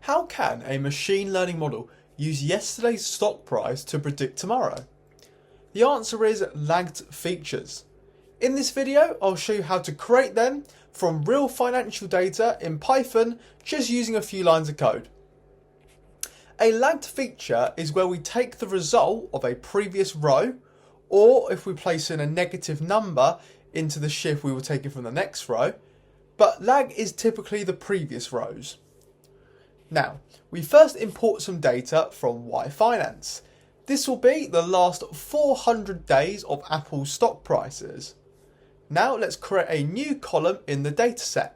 How can a machine learning model use yesterday's stock price to predict tomorrow? The answer is lagged features. In this video, I'll show you how to create them from real financial data in Python just using a few lines of code. A lagged feature is where we take the result of a previous row, or if we place in a negative number into the shift, we will take it from the next row, but lag is typically the previous rows. Now, we first import some data from Finance. This will be the last 400 days of Apple's stock prices. Now let's create a new column in the dataset.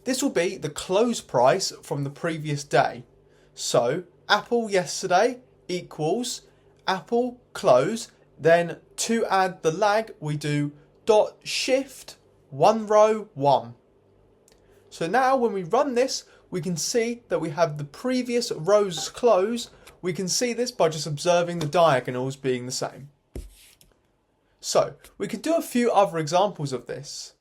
This will be the close price from the previous day. So Apple yesterday equals Apple close. Then to add the lag, we do dot shift one row one. So now when we run this, we can see that we have the previous row's close. We can see this by just observing the diagonals being the same. So we could do a few other examples of this.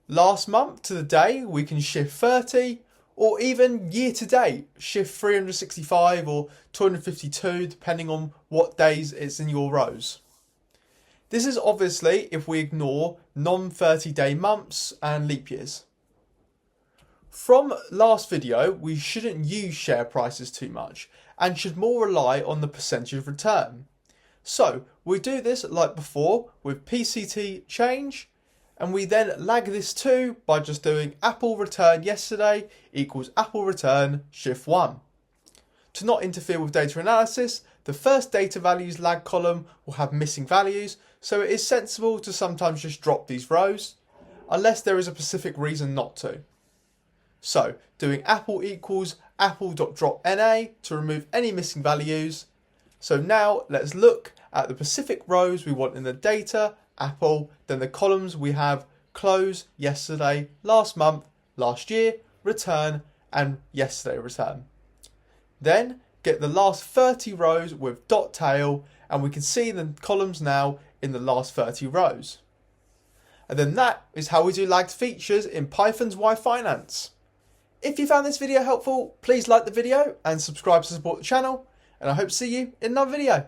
Last month to the day, we can shift 30, or even year to date, shift 365 or 252, depending on what days it's in your rows. This is obviously if we ignore non-30 day months and leap years. From last video, we shouldn't use share prices too much and should more rely on the percentage of return. So we do this like before with PCT change, and we then lag this too by just doing Apple return yesterday equals Apple return shift 1. To not interfere with data analysis, the first data values lag column will have missing values, so it is sensible to sometimes just drop these rows, unless there is a specific reason not to. So doing Apple equals apple.drop.na to remove any missing values. So now let's look at the specific rows we want in the data, Apple, then the columns we have close, yesterday, last month, last year, return, and yesterday return. Then get the last 30 rows with dot tail, and we can see the columns now in the last 30 rows. And then that is how we do lagged features in Python's Finance. If you found this video helpful, please like the video and subscribe to support the channel, and I hope to see you in another video.